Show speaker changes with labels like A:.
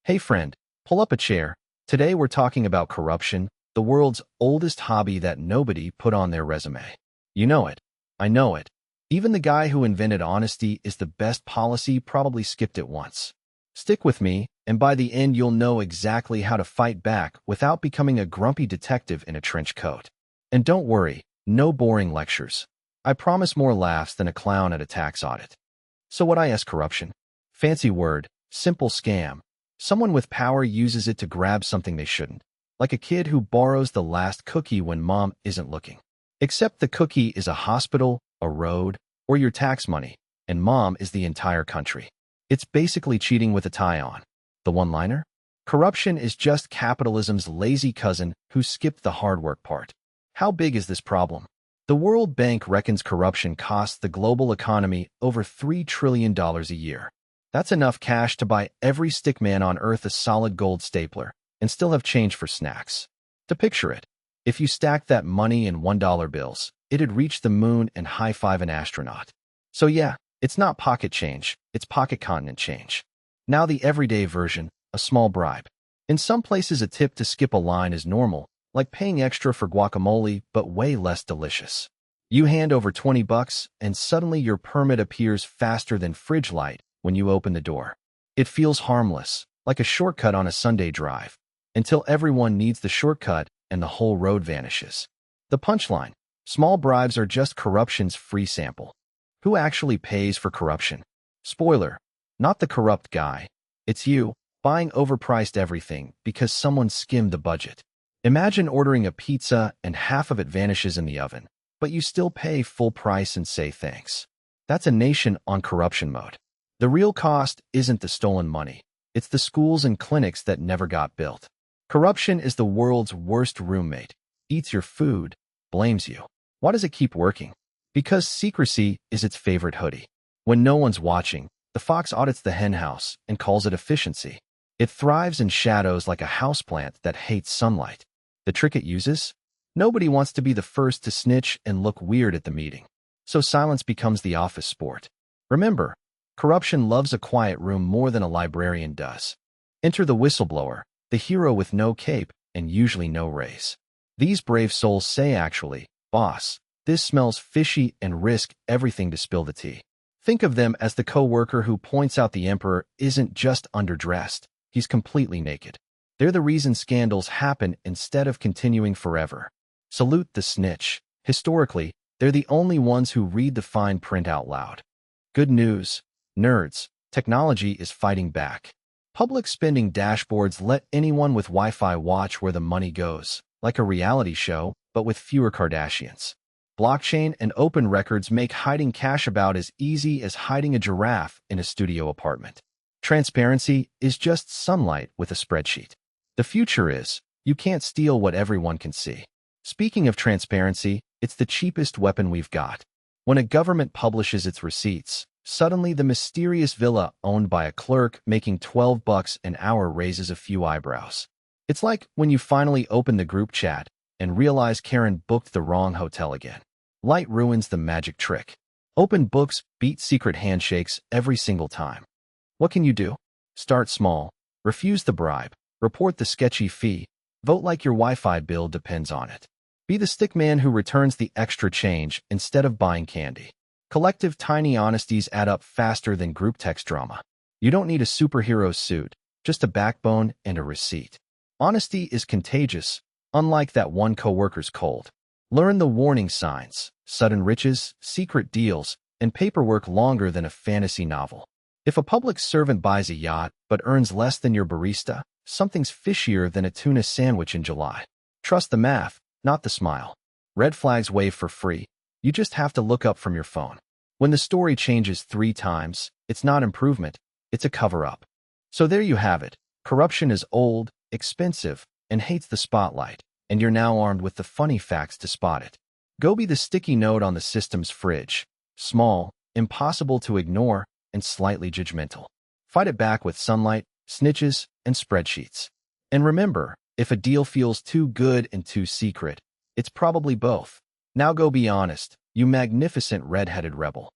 A: Hey friend, pull up a chair. Today we're talking about corruption, the world's oldest hobby that nobody put on their resume. You know it. I know it. Even the guy who invented honesty is the best policy probably skipped it once. Stick with me, and by the end you'll know exactly how to fight back without becoming a grumpy detective in a trench coat. And don't worry, no boring lectures. I promise more laughs than a clown at a tax audit. So what is corruption? Fancy word, simple scam. Someone with power uses it to grab something they shouldn't. Like a kid who borrows the last cookie when mom isn't looking. Except the cookie is a hospital, a road, or your tax money, and mom is the entire country. It's basically cheating with a tie on. The one-liner? Corruption is just capitalism's lazy cousin who skipped the hard work part. How big is this problem? The World Bank reckons corruption costs the global economy over $3 trillion a year. That's enough cash to buy every stickman on Earth a solid gold stapler and still have change for snacks. To picture it, if you stacked that money in $1 bills, it'd reach the moon and high-five an astronaut. So yeah, it's not pocket change, it's pocket continent change. Now the everyday version, a small bribe. In some places a tip to skip a line is normal, like paying extra for guacamole but way less delicious. You hand over 20 bucks and suddenly your permit appears faster than fridge light when you open the door. It feels harmless, like a shortcut on a Sunday drive, until everyone needs the shortcut and the whole road vanishes. The punchline: small bribes are just corruption's free sample. Who actually pays for corruption? Spoiler, not the corrupt guy. It's you, buying overpriced everything because someone skimmed the budget. Imagine ordering a pizza and half of it vanishes in the oven, but you still pay full price and say thanks. That's a nation on corruption mode. The real cost isn't the stolen money. It's the schools and clinics that never got built. Corruption is the world's worst roommate. Eats your food, blames you. Why does it keep working? Because secrecy is its favorite hoodie. When no one's watching, the fox audits the henhouse and calls it efficiency. It thrives in shadows like a houseplant that hates sunlight. The trick it uses? Nobody wants to be the first to snitch and look weird at the meeting. So silence becomes the office sport. Remember, corruption loves a quiet room more than a librarian does. Enter the whistleblower, the hero with no cape and usually no raise. These brave souls say actually, boss, this smells fishy and risk everything to spill the tea. Think of them as the co-worker who points out the emperor isn't just underdressed, he's completely naked. They're the reason scandals happen instead of continuing forever. Salute the snitch. Historically, they're the only ones who read the fine print out loud. Good news, nerds, technology is fighting back. Public spending dashboards let anyone with Wi-Fi watch where the money goes, like a reality show, but with fewer Kardashians. Blockchain and open records make hiding cash about as easy as hiding a giraffe in a studio apartment. Transparency is just sunlight with a spreadsheet. The future is, you can't steal what everyone can see. Speaking of transparency, it's the cheapest weapon we've got. When a government publishes its receipts, suddenly the mysterious villa owned by a clerk making 12 bucks an hour raises a few eyebrows. It's like when you finally open the group chat and realize Karen booked the wrong hotel again. Light ruins the magic trick. Open books beat secret handshakes every single time. What can you do? Start small. Refuse the bribe. Report the sketchy fee. Vote like your Wi-Fi bill depends on it. Be the stickman who returns the extra change instead of buying candy. Collective tiny honesties add up faster than group text drama. You don't need a superhero suit, just a backbone and a receipt. Honesty is contagious, unlike that one coworker's cold. Learn the warning signs: sudden riches, secret deals, and paperwork longer than a fantasy novel. If a public servant buys a yacht but earns less than your barista, something's fishier than a tuna sandwich in July. Trust the math, not the smile. Red flags wave for free. You just have to look up from your phone. When the story changes 3 times, it's not improvement, it's a cover-up. So there you have it. Corruption is old, expensive, and hates the spotlight, and you're now armed with the funny facts to spot it. Go be the sticky note on the system's fridge. Small, impossible to ignore, and slightly judgmental. Fight it back with sunlight, snitches, and spreadsheets. And remember, if a deal feels too good and too secret, it's probably both. Now go be honest, you magnificent red-headed rebel.